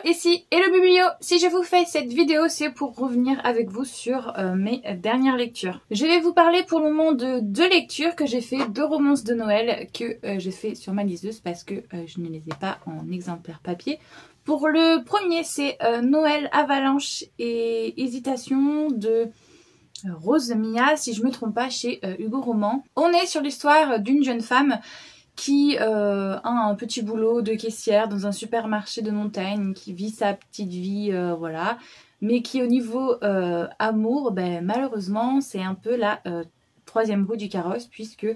ici Hello Biblio. Si je vous fais cette vidéo, c'est pour revenir avec vous sur mes dernières lectures. Je vais vous parler pour le moment de deux lectures que j'ai fait, deux romances de Noël que j'ai fait sur ma liseuse parce que je ne les ai pas en exemplaire papier. Pour le premier, c'est Noël, Avalanche et Hésitation de Rose Mia, si je me trompe pas, chez Hugo Roman. On est sur l'histoire d'une jeune femme qui a un petit boulot de caissière dans un supermarché de montagne, qui vit sa petite vie, voilà, mais qui au niveau amour, malheureusement, c'est un peu la troisième roue du carrosse, puisque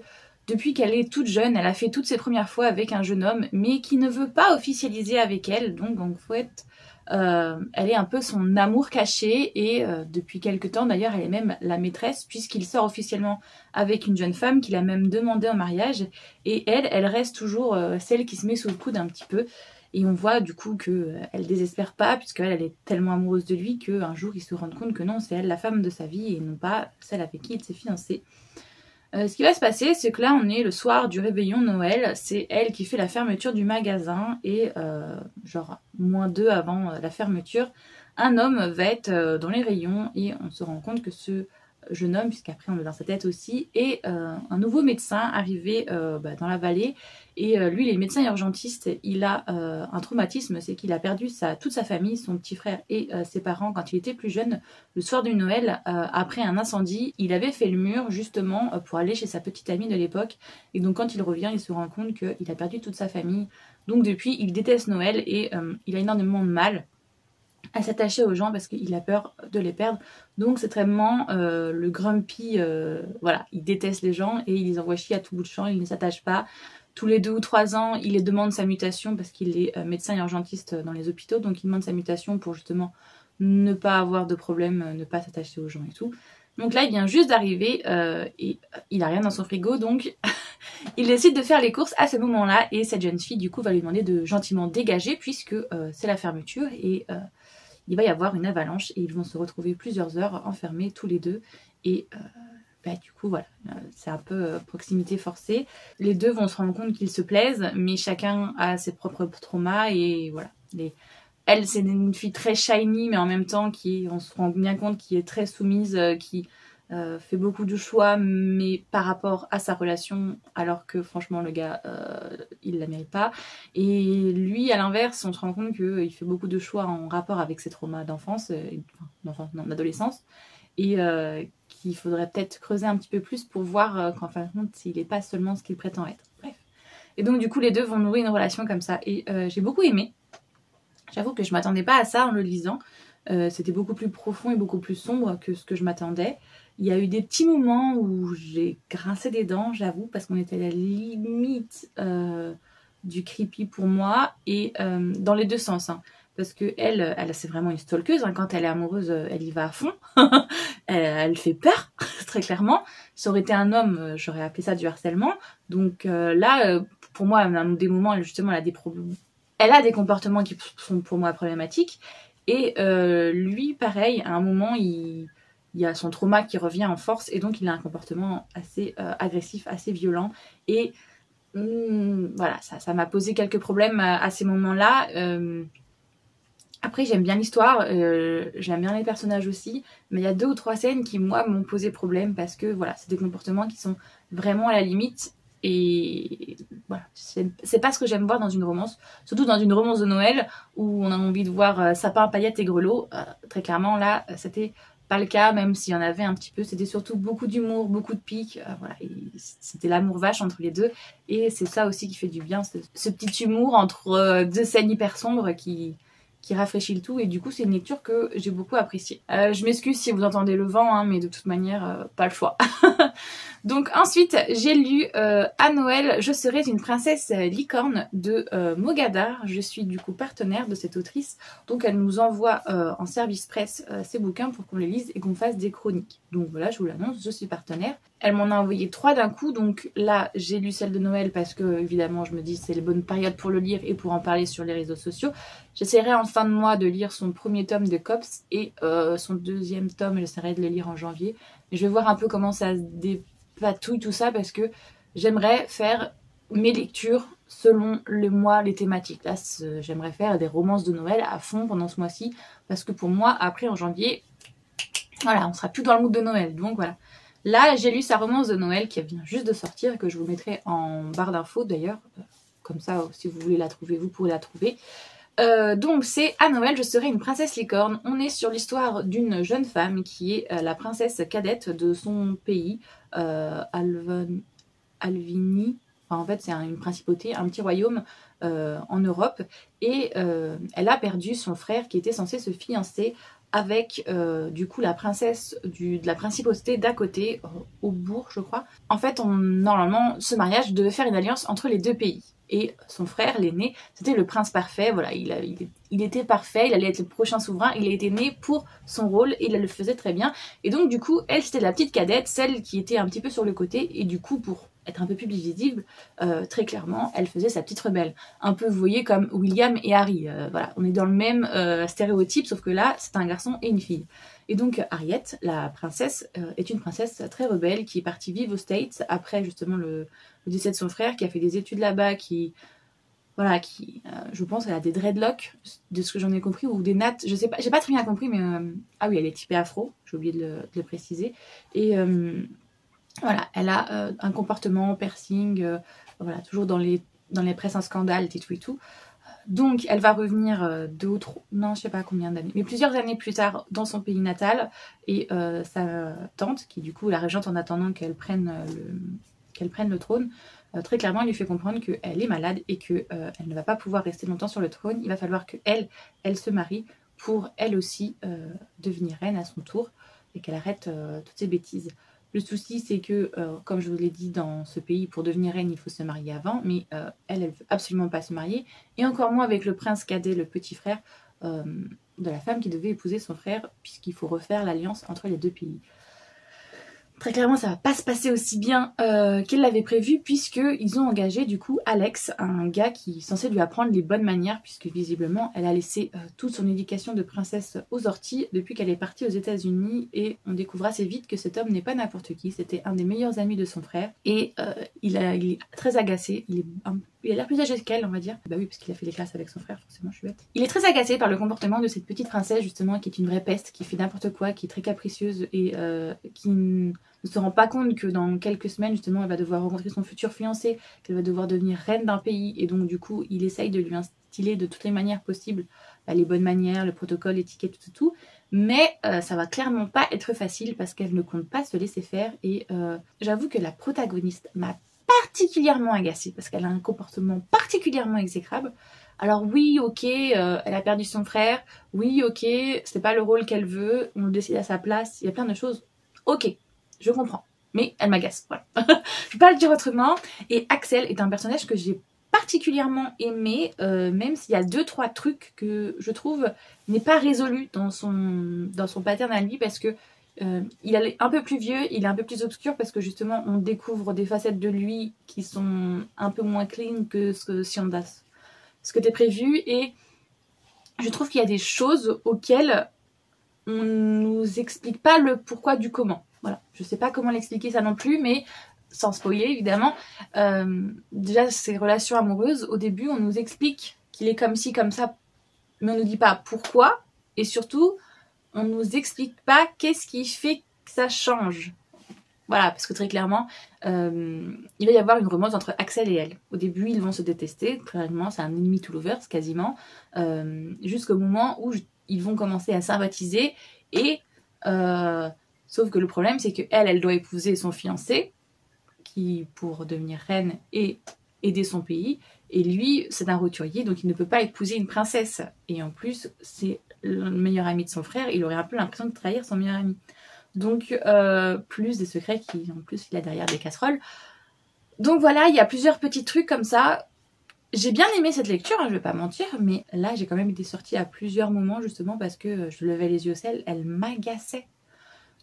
depuis qu'elle est toute jeune, elle a fait toutes ses premières fois avec un jeune homme, mais qui ne veut pas officialiser avec elle, donc en fait, elle est un peu son amour caché, et depuis quelque temps d'ailleurs elle est même la maîtresse, puisqu'il sort officiellement avec une jeune femme qu'il a même demandé en mariage, et elle reste toujours celle qui se met sous le coude un petit peu, et on voit du coup qu'elle désespère pas, puisqu'elle elle est tellement amoureuse de lui qu'un jour il se rend compte que non, c'est elle la femme de sa vie et non pas celle avec qui il s'est fiancé. Ce qui va se passer, c'est que là on est le soir du réveillon Noël, c'est elle qui fait la fermeture du magasin et genre -2 avant la fermeture, un homme va être dans les rayons et on se rend compte que ce jeune homme, puisqu'après on est dans sa tête aussi, est un nouveau médecin arrivé dans la vallée, et lui il est médecin urgentiste, il a un traumatisme, c'est qu'il a perdu toute sa famille, son petit frère et ses parents quand il était plus jeune, le soir du Noël, après un incendie. Il avait fait le mur justement pour aller chez sa petite amie de l'époque, et donc quand il revient il se rend compte qu'il a perdu toute sa famille, donc depuis il déteste Noël et il a énormément de mal à s'attacher aux gens parce qu'il a peur de les perdre. Donc c'est vraiment le grumpy, voilà, il déteste les gens et il les envoie chier à tout bout de champ, il ne s'attache pas. Tous les 2 ou 3 ans, il les demande sa mutation parce qu'il est médecin urgentiste dans les hôpitaux, donc il demande sa mutation pour justement ne pas avoir de problème, ne pas s'attacher aux gens et tout. Donc là il vient juste d'arriver et il a rien dans son frigo, donc il décide de faire les courses à ce moment-là, et cette jeune fille du coup va lui demander de gentiment dégager puisque c'est la fermeture et il va y avoir une avalanche et ils vont se retrouver plusieurs heures enfermés tous les deux, et du coup voilà, c'est un peu proximité forcée. Les deux vont se rendre compte qu'ils se plaisent, mais chacun a ses propres traumas, et voilà. Elle c'est une fille très shiny, mais en même temps on se rend bien compte qui est très soumise, qui fait beaucoup de choix, mais par rapport à sa relation, alors que franchement le gars il la mérite pas. Et lui à l'inverse, on se rend compte qu'il fait beaucoup de choix en rapport avec ses traumas d'enfance, d'adolescence, et qu'il faudrait peut-être creuser un petit peu plus pour voir qu'en fin de compte il n'est pas seulement ce qu'il prétend être. Bref. Et donc du coup les deux vont nourrir une relation comme ça, et j'ai beaucoup aimé. J'avoue que je m'attendais pas à ça en le lisant. C'était beaucoup plus profond et beaucoup plus sombre que ce que je m'attendais. Il y a eu des petits moments où j'ai grincé des dents, j'avoue, parce qu'on était à la limite du creepy pour moi, et dans les deux sens. Hein. Parce que elle c'est vraiment une stalkeuse, hein. Quand elle est amoureuse, elle y va à fond. Elle fait peur, très clairement. Ça aurait été un homme, j'aurais appelé ça du harcèlement. Donc là, pour moi, à des moments, justement, elle a des problèmes. Elle a des comportements qui sont pour moi problématiques. Et lui, pareil, à un moment, il y a son trauma qui revient en force, et donc il a un comportement assez agressif, assez violent. Et voilà, ça m'a posé quelques problèmes à ces moments-là. Après, j'aime bien l'histoire, j'aime bien les personnages aussi, mais il y a 2 ou 3 scènes qui, moi, m'ont posé problème parce que voilà, c'est des comportements qui sont vraiment à la limite. Et voilà, c'est pas ce que j'aime voir dans une romance, surtout dans une romance de Noël où on a envie de voir sapin, paillettes et grelots. Très clairement là c'était pas le cas, même s'il y en avait un petit peu, c'était surtout beaucoup d'humour, beaucoup de pique, voilà, c'était l'amour vache entre les deux, et c'est ça aussi qui fait du bien, ce petit humour entre 2 scènes hyper sombres qui rafraîchit le tout, et du coup c'est une lecture que j'ai beaucoup appréciée. Je m'excuse si vous entendez le vent, hein, mais de toute manière pas le choix. Donc ensuite j'ai lu à Noël Je serais une princesse licorne de Mogadar. Je suis du coup partenaire de cette autrice, donc elle nous envoie en service presse ses bouquins pour qu'on les lise et qu'on fasse des chroniques. Donc voilà, je vous l'annonce, je suis partenaire. Elle m'en a envoyé 3 d'un coup, donc là j'ai lu celle de Noël parce que évidemment je me dis c'est les bonnes périodes pour le lire et pour en parler sur les réseaux sociaux. J'essaierai en fin de mois de lire son premier tome de Cops, et son 2e tome j'essaierai de le lire en janvier. Mais je vais voir un peu comment ça se dépatouille tout ça, parce que j'aimerais faire mes lectures selon le mois, les thématiques. Là, j'aimerais faire des romances de Noël à fond pendant ce mois-ci, parce que pour moi, après en janvier, voilà, on sera plus dans le mood de Noël. Donc voilà. Là, j'ai lu sa romance de Noël qui vient juste de sortir et que je vous mettrai en barre d'infos d'ailleurs. Comme ça, si vous voulez la trouver, vous pourrez la trouver. Donc c'est à Noël, je serai une princesse licorne. On est sur l'histoire d'une jeune femme qui est la princesse cadette de son pays, Alvini. Enfin, en fait, c'est une principauté, un petit royaume en Europe. Et elle a perdu son frère qui était censé se fiancer avec du coup la princesse de la principauté d'à côté, au bourg je crois. En fait, normalement, ce mariage devait faire une alliance entre les deux pays. Et son frère, l'aîné, c'était le prince parfait, voilà, il était parfait, il allait être le prochain souverain, il était né pour son rôle et il le faisait très bien. Et donc du coup, elle c'était la petite cadette, celle qui était un petit peu sur le côté, et du coup pour être un peu plus visible, très clairement, elle faisait sa petite rebelle. Un peu, vous voyez, comme William et Harry, voilà, on est dans le même stéréotype, sauf que là, c'est un garçon et une fille. Et donc Harriet, la princesse, est une princesse très rebelle qui est partie vivre aux States après justement le décès de son frère, qui a fait des études là-bas, voilà, je pense, elle a des dreadlocks, de ce que j'en ai compris, ou des nattes, je sais pas, j'ai pas très bien compris, mais ah oui, elle est typée afro, j'ai oublié de le préciser. Et voilà, elle a un comportement piercing, voilà, toujours dans les presses un scandale et tout. Donc elle va revenir non je sais pas combien d'années, mais plusieurs années plus tard dans son pays natal, et sa tante, qui du coup est la régente en attendant qu'elle prenne le trône, très clairement elle lui fait comprendre qu'elle est malade et qu'elle ne va pas pouvoir rester longtemps sur le trône. Il va falloir qu'elle se marie pour elle aussi devenir reine à son tour, et qu'elle arrête toutes ces bêtises. Le souci, c'est que, comme je vous l'ai dit, dans ce pays, pour devenir reine, il faut se marier avant, mais elle veut absolument pas se marier, et encore moins avec le prince cadet, le petit frère de la femme qui devait épouser son frère, puisqu'il faut refaire l'alliance entre les deux pays. Très clairement, ça va pas se passer aussi bien qu'elle l'avait prévu, puisqu'ils ont engagé du coup Alex, un gars qui est censé lui apprendre les bonnes manières, puisque visiblement elle a laissé toute son éducation de princesse aux orties depuis qu'elle est partie aux États-Unis, et on découvre assez vite que cet homme n'est pas n'importe qui. C'était un des meilleurs amis de son frère, et il est très agacé. Il a l'air plus âgé qu'elle, on va dire. Bah oui, parce qu'il a fait les classes avec son frère, forcément, je suis bête. Il est très agacé par le comportement de cette petite princesse, justement, qui est une vraie peste, qui fait n'importe quoi, qui est très capricieuse, et qui ne se rend pas compte que dans quelques semaines, justement, elle va devoir rencontrer son futur fiancé, qu'elle va devoir devenir reine d'un pays, et donc du coup, il essaye de lui instiller de toutes les manières possibles les bonnes manières, le protocole, l'étiquette, tout. Mais ça va clairement pas être facile, parce qu'elle ne compte pas se laisser faire, et j'avoue que la protagoniste m'a particulièrement agacée, parce qu'elle a un comportement particulièrement exécrable. Alors oui, ok, elle a perdu son frère, oui, ok, c'est pas le rôle qu'elle veut, on le décide à sa place, il y a plein de choses, ok, je comprends, mais elle m'agace, voilà. Je peux pas le dire autrement. Et Axel est un personnage que j'ai particulièrement aimé, même s'il y a 2-3 trucs que je trouve n'est pas résolu dans son pattern à lui, parce que il est un peu plus vieux, il est un peu plus obscur, parce que justement on découvre des facettes de lui qui sont un peu moins clean que ce que t'es prévu, et je trouve qu'il y a des choses auxquelles on nous explique pas le pourquoi du comment. Voilà, je sais pas comment l'expliquer ça non plus, mais sans spoiler évidemment. Déjà ses relations amoureuses, au début on nous explique qu'il est comme ci comme ça, mais on nous dit pas pourquoi, et surtout on nous explique pas qu'est-ce qui fait que ça change. Voilà, parce que très clairement, il va y avoir une romance entre Axel et elle. Au début, ils vont se détester, clairement, c'est un enemy to lovers, quasiment, jusqu'au moment où ils vont commencer à sympathiser, et sauf que le problème, c'est elle doit épouser son fiancé, qui, pour devenir reine et aider son pays, et lui, c'est un roturier, donc il ne peut pas épouser une princesse. Et en plus, c'est le meilleur ami de son frère, il aurait un peu l'impression de trahir son meilleur ami. Donc, plus des secrets en plus, il a derrière des casseroles. Donc voilà, il y a plusieurs petits trucs comme ça. J'ai bien aimé cette lecture, hein, je vais pas mentir, mais là, j'ai quand même été sortie à plusieurs moments, justement, parce que je levais les yeux au ciel, elle m'agaçait.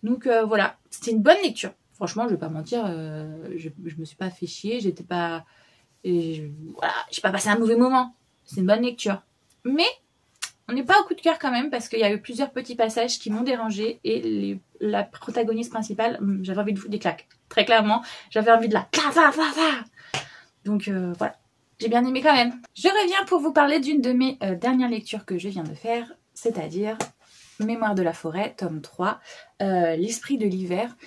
Donc voilà, c'était une bonne lecture. Franchement, je vais pas mentir, je me suis pas fait chier, voilà, j'ai pas passé un mauvais moment. C'est une bonne lecture. Mais on n'est pas au coup de cœur quand même, parce qu'il y a eu plusieurs petits passages qui m'ont dérangée, et la protagoniste principale, j'avais envie de foutre des claques. Très clairement, j'avais envie de la... Donc voilà, j'ai bien aimé quand même. Je reviens pour vous parler d'une de mes dernières lectures que je viens de faire, c'est-à-dire Mémoire de la forêt, tome 3, L'esprit de l'hiver,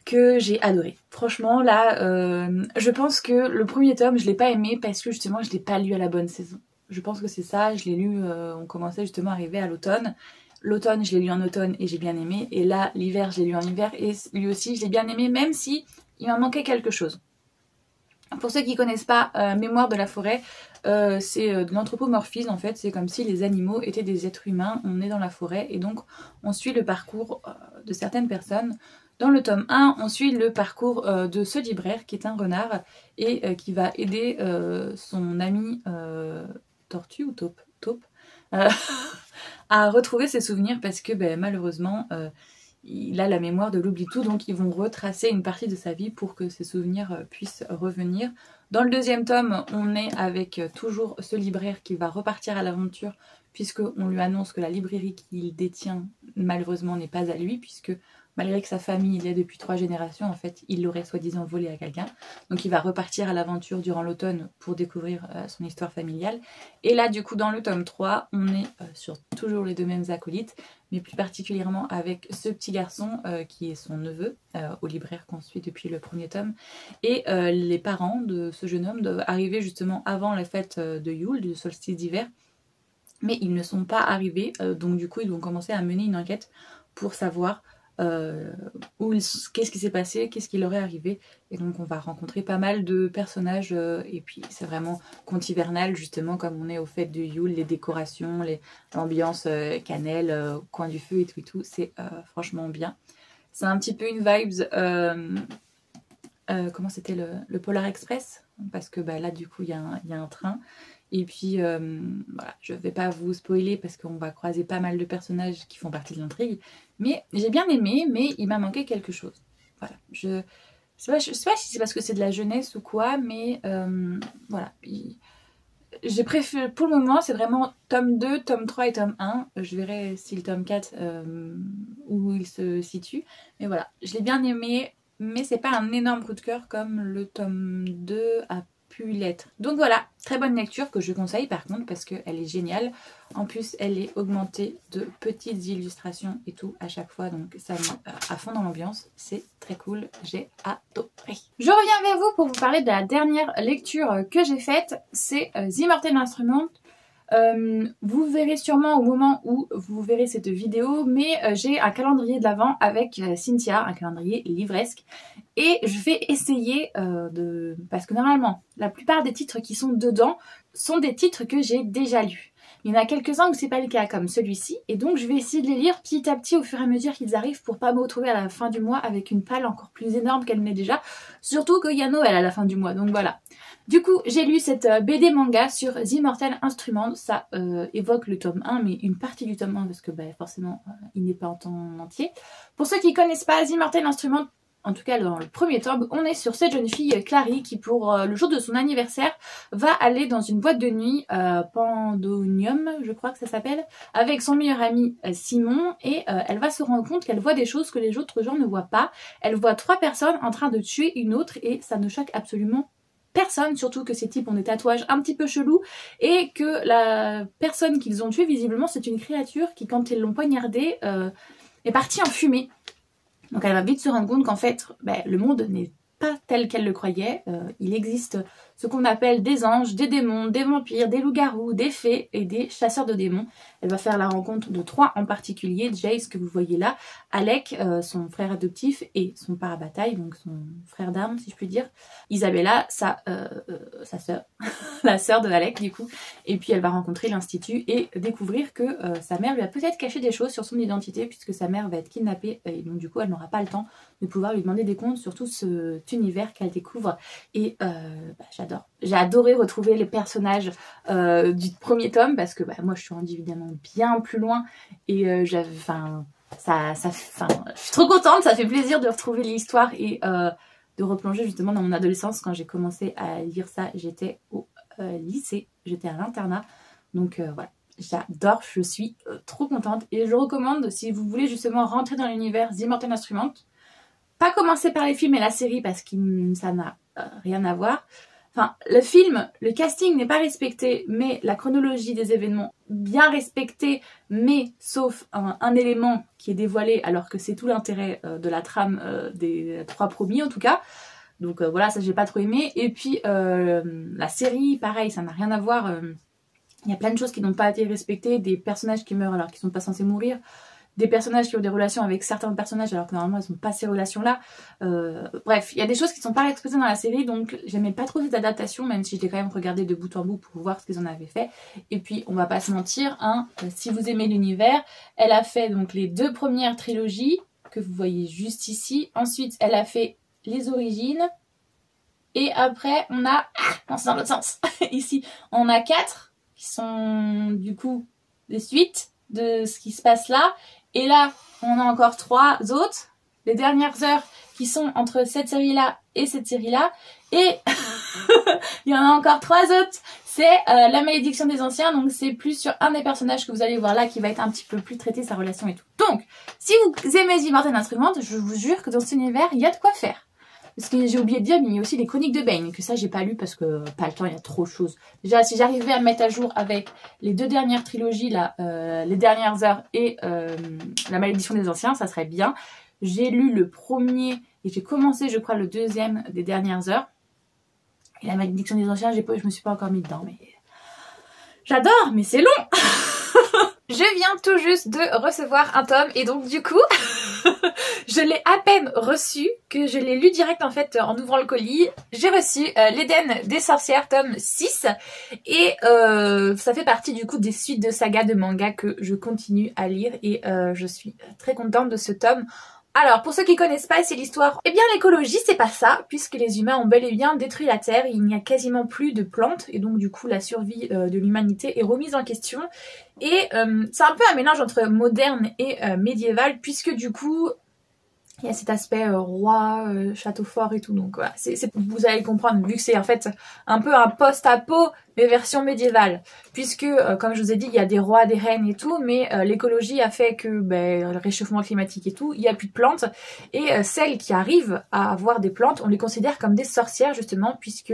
que j'ai adoré. Franchement là, je pense que le premier tome je l'ai pas aimé parce que justement je l'ai pas lu à la bonne saison. Je pense que c'est ça, je l'ai lu, on commençait justement à arriver à l'automne. L'automne je l'ai lu en automne et j'ai bien aimé, et là l'hiver je l'ai lu en hiver et lui aussi je l'ai bien aimé, même si il m'a manqué quelque chose. Pour ceux qui connaissent pas Mémoire de la forêt, c'est de l'anthropomorphisme en fait, c'est comme si les animaux étaient des êtres humains, on est dans la forêt et donc on suit le parcours de certaines personnes. Dans le tome 1, on suit le parcours de ce libraire qui est un renard et qui va aider son ami tortue ou taupe à retrouver ses souvenirs parce que malheureusement il a la mémoire de l'oubli-tout, donc ils vont retracer une partie de sa vie pour que ses souvenirs puissent revenir. Dans le deuxième tome, on est avec toujours ce libraire qui va repartir à l'aventure puisqu'on lui annonce que la librairie qu'il détient malheureusement n'est pas à lui, puisque malgré que sa famille il est depuis 3 générations, en fait il l'aurait soi-disant volé à quelqu'un. Donc il va repartir à l'aventure durant l'automne pour découvrir son histoire familiale. Et là du coup dans le tome 3, on est sur toujours les deux mêmes acolytes, mais plus particulièrement avec ce petit garçon qui est son neveu, au libraire qu'on suit depuis le premier tome. Et les parents de ce jeune homme doivent arriver justement avant la fête de Yule, du solstice d'hiver. Mais ils ne sont pas arrivés, donc du coup ils vont commencer à mener une enquête pour savoir qu'est-ce qui s'est passé, qu'est-ce qui leur est arrivé. Et donc on va rencontrer pas mal de personnages et puis c'est vraiment conte hivernal justement, comme on est aux fêtes de Yule, les décorations, l'ambiance cannelle, coin du feu et tout, c'est franchement bien. C'est un petit peu une vibes comment c'était le Polar Express, parce que là du coup il y a un train. Et puis voilà, je ne vais pas vous spoiler parce qu'on va croiser pas mal de personnages qui font partie de l'intrigue. Mais j'ai bien aimé, mais il m'a manqué quelque chose. Voilà, je sais pas si c'est parce que c'est de la jeunesse ou quoi, mais voilà. J'ai préféré, pour le moment, c'est vraiment tome 2, tome 3 et tome 1. Je verrai si le tome 4, où il se situe. Mais voilà, je l'ai bien aimé, mais c'est pas un énorme coup de cœur comme le tome 2 a pu l'être. Donc voilà, très bonne lecture que je conseille par contre parce qu'elle est géniale. En plus, elle est augmentée de petites illustrations et tout à chaque fois, donc ça met à fond dans l'ambiance. C'est très cool, j'ai adoré. Je reviens vers vous pour vous parler de la dernière lecture que j'ai faite, c'est The Immortal Instrument. Vous verrez sûrement au moment où vous verrez cette vidéo, mais j'ai un calendrier de l'Avent avec Cynthia, un calendrier livresque, et je vais essayer parce que normalement la plupart des titres qui sont dedans sont des titres que j'ai déjà lus. Il y en a quelques-uns où c'est pas le cas, comme celui-ci, et donc je vais essayer de les lire petit à petit au fur et à mesure qu'ils arrivent pour pas me retrouver à la fin du mois avec une palle encore plus énorme qu'elle n'est déjà, surtout qu'il y a Noël à la fin du mois, donc voilà. Du coup, j'ai lu cette BD manga sur The Immortal Instrument, ça évoque le tome 1, mais une partie du tome 1 parce que forcément il n'est pas en temps entier. Pour ceux qui connaissent pas The Immortal Instrument, en tout cas dans le premier tome, on est sur cette jeune fille Clary qui pour le jour de son anniversaire va aller dans une boîte de nuit, Pandonium je crois que ça s'appelle, avec son meilleur ami Simon, et elle va se rendre compte qu'elle voit des choses que les autres gens ne voient pas. Elle voit 3 personnes en train de tuer une autre et ça ne choque absolument personne, surtout que ces types ont des tatouages un petit peu chelous et que la personne qu'ils ont tuée visiblement c'est une créature qui quand ils l'ont poignardée est partie en fumée. Donc elle va vite se rendre compte qu'en fait, le monde n'est pas tel qu'elle le croyait. Il existe ce qu'on appelle des anges, des démons, des vampires, des loups-garous, des fées et des chasseurs de démons. Elle va faire la rencontre de 3 en particulier. Jace que vous voyez là, Alec, son frère adoptif et son parabataille, donc son frère d'armes si je puis dire. Isabella, sa sœur, la sœur de Alec du coup. Et puis elle va rencontrer l'Institut et découvrir que sa mère lui a peut-être caché des choses sur son identité puisque sa mère va être kidnappée et donc du coup elle n'aura pas le temps de pouvoir lui demander des comptes sur tout cet univers qu'elle découvre. Et j'adore. J'ai adoré retrouver les personnages du premier tome parce que moi je suis rendue évidemment bien plus loin et je suis trop contente, ça fait plaisir de retrouver l'histoire et de replonger justement dans mon adolescence. Quand j'ai commencé à lire ça, j'étais au lycée, j'étais à l'internat, donc voilà. J'adore, je suis trop contente et je recommande si vous voulez justement rentrer dans l'univers The Immortal Instrument. Pas commencer par les films et la série parce que ça n'a rien à voir. Enfin, le film, le casting n'est pas respecté, mais la chronologie des événements bien respectée, mais sauf un élément qui est dévoilé alors que c'est tout l'intérêt de la trame des 3 premiers en tout cas. Donc voilà, ça j'ai pas trop aimé. Et puis la série, pareil, ça n'a rien à voir. Il y a plein de choses qui n'ont pas été respectées, des personnages qui meurent alors qu'ils sont pas censés mourir. Des personnages qui ont des relations avec certains personnages alors que normalement ils n'ont pas ces relations-là. Bref, il y a des choses qui ne sont pas respectées dans la série, donc j'aimais pas trop cette adaptation, même si je l'ai quand même regardé de bout en bout pour voir ce qu'ils en avaient fait. Et puis, on va pas se mentir, hein, si vous aimez l'univers, elle a fait donc les 2 premières trilogies que vous voyez juste ici. Ensuite, elle a fait les origines. Et après, on a... non, c'est dans l'autre sens. Ici, on a 4 qui sont du coup des suites de ce qui se passe là. Et là, on a encore 3 autres, les dernières heures qui sont entre cette série-là et cette série-là. Et il y en a encore 3 autres. C'est la malédiction des anciens. Donc c'est plus sur un des personnages que vous allez voir là qui va être un petit peu plus traité, sa relation et tout. Donc, si vous aimez The Immortal Instrument, je vous jure que dans cet univers, il y a de quoi faire. Parce que j'ai oublié de dire, mais il y a aussi les chroniques de Bane, que ça j'ai pas lu parce que pas le temps, il y a trop de choses. Déjà, si j'arrivais à me mettre à jour avec les 2 dernières trilogies, là, les dernières heures et la malédiction des anciens, ça serait bien. J'ai lu le premier et j'ai commencé, je crois, le 2e des dernières heures. Et la malédiction des anciens, je me suis pas encore mis dedans, mais j'adore, mais c'est long. Je viens tout juste de recevoir un tome et donc du coup, je l'ai à peine reçu, que je l'ai lu direct en fait en ouvrant le colis. J'ai reçu l'Éden des sorcières tome 6 et ça fait partie du coup des suites de saga de manga que je continue à lire et je suis très contente de ce tome. Alors, pour ceux qui connaissent pas, c'est l'histoire. Eh bien, l'écologie, c'est pas ça, puisque les humains ont bel et bien détruit la Terre, il n'y a quasiment plus de plantes, et donc du coup, la survie de l'humanité est remise en question. Et c'est un peu un mélange entre moderne et médiéval, puisque du coup, il y a cet aspect roi, château fort et tout, donc voilà, vous allez comprendre, vu que c'est en fait un peu un post-apo, mais version médiévale. Puisque, comme je vous ai dit, il y a des rois, des reines et tout, mais l'écologie a fait que le réchauffement climatique et tout, il n'y a plus de plantes. Et celles qui arrivent à avoir des plantes, on les considère comme des sorcières justement, puisque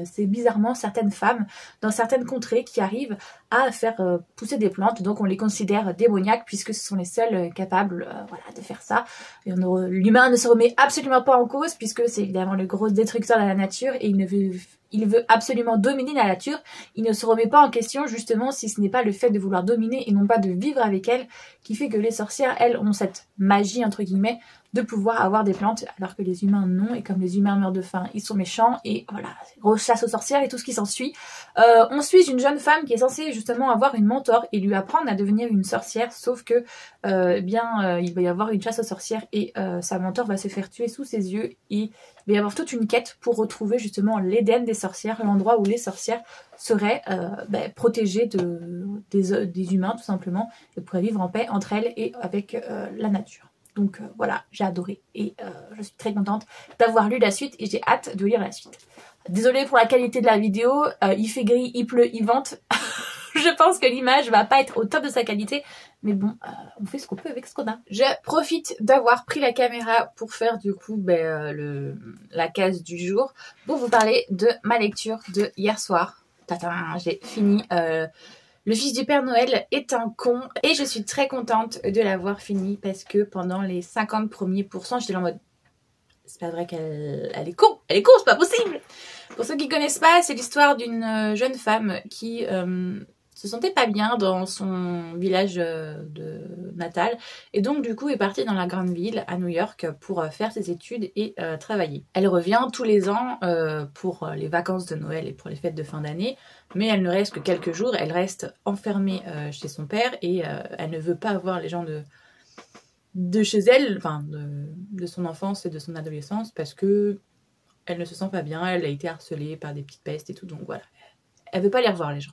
c'est bizarrement certaines femmes dans certaines contrées qui arrivent à faire pousser des plantes. Donc on les considère démoniaques, puisque ce sont les seules capables voilà, de faire ça. L'humain ne se remet absolument pas en cause, puisque c'est évidemment le gros destructeur de la nature, et il veut absolument dominer la nature. Il ne se remet pas en question justement si ce n'est pas le fait de vouloir dominer et non pas de vivre avec elle qui fait que les sorcières, elles, ont cette magie entre guillemets de pouvoir avoir des plantes alors que les humains non, et comme les humains meurent de faim, ils sont méchants et voilà, grosse chasse aux sorcières et tout ce qui s'ensuit. On suit une jeune femme qui est censée justement avoir une mentor et lui apprendre à devenir une sorcière, sauf que il va y avoir une chasse aux sorcières et sa mentor va se faire tuer sous ses yeux et il va y avoir toute une quête pour retrouver justement l'Éden des sorcières, l'endroit où les sorcières seraient protégées des humains tout simplement et pourraient vivre en paix entre elles et avec la nature. Donc voilà, j'ai adoré et je suis très contente d'avoir lu la suite et j'ai hâte de lire la suite. Désolée pour la qualité de la vidéo, il fait gris, il pleut, il vente. Je pense que l'image va pas être au top de sa qualité, mais bon, on fait ce qu'on peut avec ce qu'on a. Je profite d'avoir pris la caméra pour faire du coup la case du jour, pour vous parler de ma lecture de hier soir. J'ai fini Le fils du Père Noël est un con et je suis très contente de l'avoir fini parce que pendant les 50 premiers pourcents, j'étais en mode c'est pas vrai qu'elle est con, c'est pas possible. Pour ceux qui connaissent pas, c'est l'histoire d'une jeune femme qui se sentait pas bien dans son village natal et donc du coup est partie dans la grande ville à New York pour faire ses études et travailler. Elle revient tous les ans pour les vacances de Noël et pour les fêtes de fin d'année, mais elle ne reste que quelques jours, elle reste enfermée chez son père et elle ne veut pas voir les gens de chez elle, enfin de son enfance et de son adolescence parce que elle ne se sent pas bien, elle a été harcelée par des petites pestes et tout, donc voilà. Elle veut pas les revoir les gens.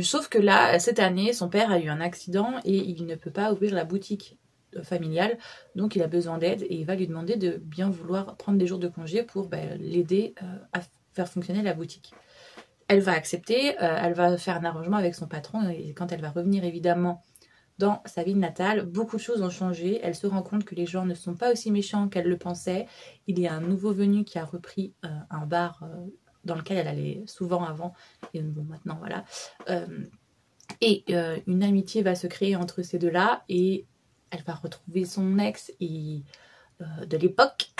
Sauf que là, cette année, son père a eu un accident et il ne peut pas ouvrir la boutique familiale, donc il a besoin d'aide et il va lui demander de bien vouloir prendre des jours de congé pour l'aider à faire fonctionner la boutique. Elle va accepter, elle va faire un arrangement avec son patron et quand elle va revenir évidemment dans sa ville natale, beaucoup de choses ont changé. Elle se rend compte que les gens ne sont pas aussi méchants qu'elle le pensait. Il y a un nouveau venu qui a repris un bar dans lequel elle allait souvent avant, et bon maintenant voilà. Et une amitié va se créer entre ces deux-là, et elle va retrouver son ex et, de l'époque.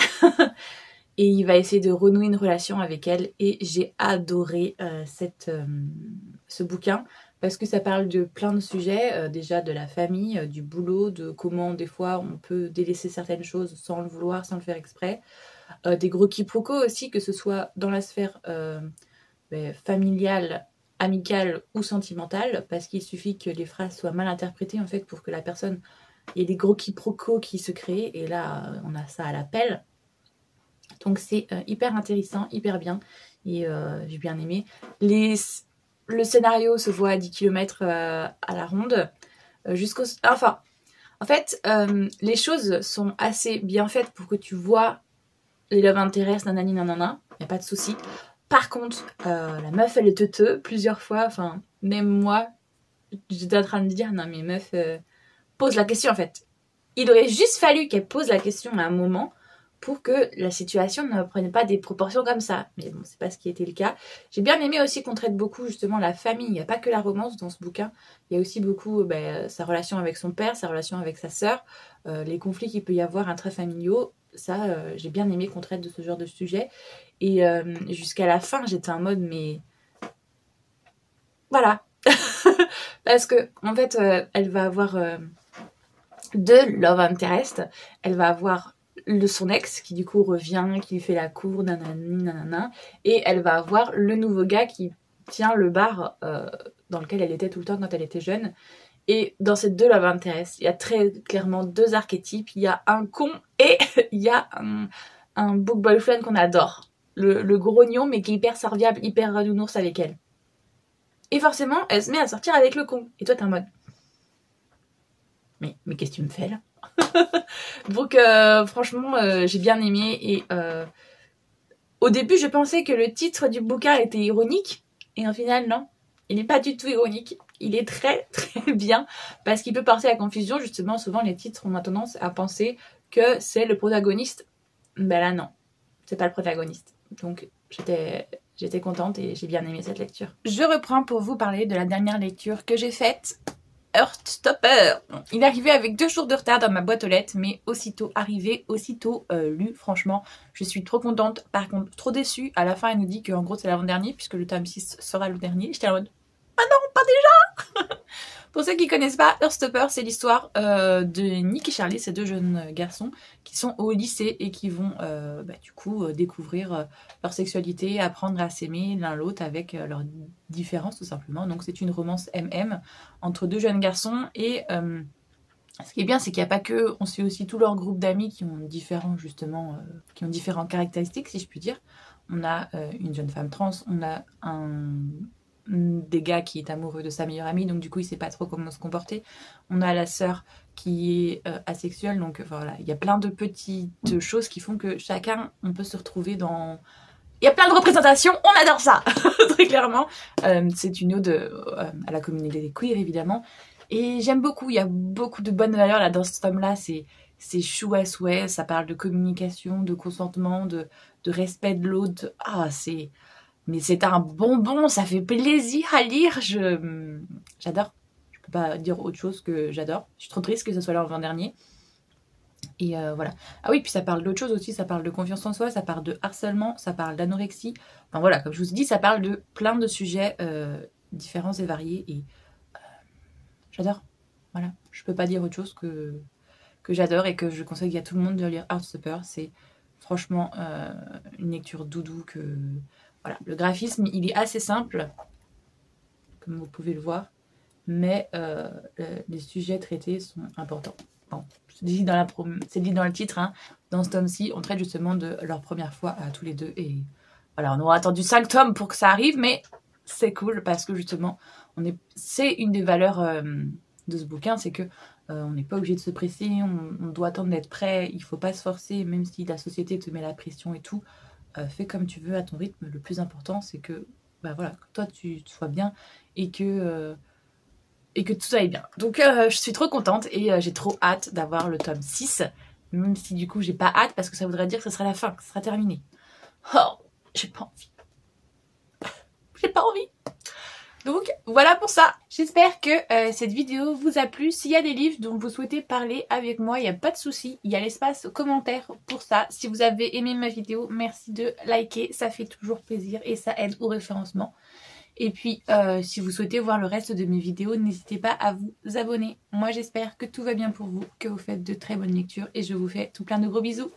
Et il va essayer de renouer une relation avec elle. Et j'ai adoré ce bouquin parce que ça parle de plein de sujets. Déjà de la famille, du boulot, de comment des fois on peut délaisser certaines choses sans le vouloir, sans le faire exprès. Des gros quiproquos aussi, que ce soit dans la sphère familiale, amicale ou sentimentale. Parce qu'il suffit que les phrases soient mal interprétées en fait pour que la personne... Il y a des gros quiproquos qui se créent. Et là, on a ça à la pelle. Donc c'est hyper intéressant, hyper bien, et j'ai bien aimé. Le scénario se voit à 10 km à la ronde, Enfin, en fait, les choses sont assez bien faites pour que tu vois les love interest, nanani nanana, y a pas de souci. Par contre, la meuf, elle est teuteux plusieurs fois, enfin, même moi, j'étais en train de dire, non mais meuf, pose la question en fait. Il aurait juste fallu qu'elle pose la question à un moment, pour que la situation ne prenne pas des proportions comme ça. Mais bon, c'est pas ce qui était le cas. J'ai bien aimé aussi qu'on traite beaucoup justement la famille. Il n'y a pas que la romance dans ce bouquin. Il y a aussi beaucoup sa relation avec son père, sa relation avec sa sœur, les conflits qu'il peut y avoir intrafamiliaux. Ça, j'ai bien aimé qu'on traite de ce genre de sujet. Et jusqu'à la fin, j'étais en mode, mais... Voilà. Parce que, en fait, elle va avoir deux love interest. Elle va avoir son ex qui du coup revient, qui lui fait la cour, nanani, nanana, et elle va avoir le nouveau gars qui tient le bar dans lequel elle était tout le temps quand elle était jeune. Et dans ces deux love interest, il y a très clairement deux archétypes. Il y a un con et il y a un book boyfriend qu'on adore. Le grognon mais qui est hyper serviable, hyper nounours avec elle. Et forcément, elle se met à sortir avec le con. Et toi t'es en mode... Mais qu'est-ce que tu me fais là? Donc franchement j'ai bien aimé, et au début je pensais que le titre du bouquin était ironique, et en final non, il n'est pas du tout ironique, il est très très bien, parce qu'il peut porter à confusion. Justement souvent les titres on a tendance à penser que c'est le protagoniste, ben là non, c'est pas le protagoniste. Donc j'étais contente et j'ai bien aimé cette lecture. Je reprends pour vous parler de la dernière lecture que j'ai faite, Heartstopper. Il est arrivé avec 2 jours de retard dans ma boîte aux lettres, mais aussitôt arrivé, aussitôt lu. Franchement, je suis trop contente. Par contre, trop déçue. À la fin, elle nous dit qu'en gros, c'est l'avant-dernier, puisque le tome 6 sera le dernier. J'étais en mode, ah non, pas déjà. Pour ceux qui connaissent pas, Heartstopper, c'est l'histoire de Nick et Charlie, ces 2 jeunes garçons qui sont au lycée et qui vont du coup découvrir leur sexualité, apprendre à s'aimer l'un l'autre avec leurs différences tout simplement. Donc c'est une romance MM entre 2 jeunes garçons, et ce qui est bien, c'est qu'il n'y a pas que, on suit aussi tout leur groupe d'amis qui ont différents justement, qui ont différentes caractéristiques si je puis dire. On a une jeune femme trans, on a des gars qui est amoureux de sa meilleure amie, donc du coup il sait pas trop comment se comporter. On a la sœur qui est asexuelle, donc voilà, il y a plein de petites choses qui font que chacun, on peut se retrouver dans... Il y a plein de représentations, on adore ça. Très clairement. C'est une ode à la communauté des queers évidemment, et j'aime beaucoup, il y a beaucoup de bonnes valeurs là dans ce tome là. C'est chou à souhait, ça parle de communication, de consentement, de respect de l'autre. Mais c'est un bonbon, ça fait plaisir à lire, j'adore. Je peux pas dire autre chose que j'adore. Je suis trop triste que ce soit l'avant-dernier. Et voilà. Ah oui, puis ça parle d'autre chose aussi, ça parle de confiance en soi, ça parle de harcèlement, ça parle d'anorexie. Enfin voilà, comme je vous ai dit, ça parle de plein de sujets différents et variés, et j'adore. Voilà, je peux pas dire autre chose que j'adore, et que je conseille à tout le monde de lire Heartstopper. C'est franchement une lecture doudou que... Voilà, le graphisme, il est assez simple, comme vous pouvez le voir, mais les sujets traités sont importants. Bon, c'est dit dans le titre, hein, dans ce tome-ci, on traite justement de leur première fois à tous les deux, et voilà, on aura attendu 5 tomes pour que ça arrive, mais c'est cool, parce que justement, c'est une des valeurs de ce bouquin, c'est que on n'est pas obligé de se presser, on doit attendre d'être prêt, il faut pas se forcer, même si la société te met la pression et tout. Fais comme tu veux à ton rythme. Le plus important, c'est que voilà, que toi tu sois bien, et que tout aille bien. Donc je suis trop contente, et j'ai trop hâte d'avoir le tome 6, même si du coup j'ai pas hâte, parce que ça voudrait dire que ce sera la fin, que ce sera terminé. Oh, j'ai pas envie. Donc voilà pour ça. J'espère que cette vidéo vous a plu. S'il y a des livres dont vous souhaitez parler avec moi, il n'y a pas de souci. Il y a l'espace commentaire pour ça. Si vous avez aimé ma vidéo, merci de liker. Ça fait toujours plaisir et ça aide au référencement. Et puis si vous souhaitez voir le reste de mes vidéos, n'hésitez pas à vous abonner. Moi j'espère que tout va bien pour vous, que vous faites de très bonnes lectures et je vous fais tout plein de gros bisous.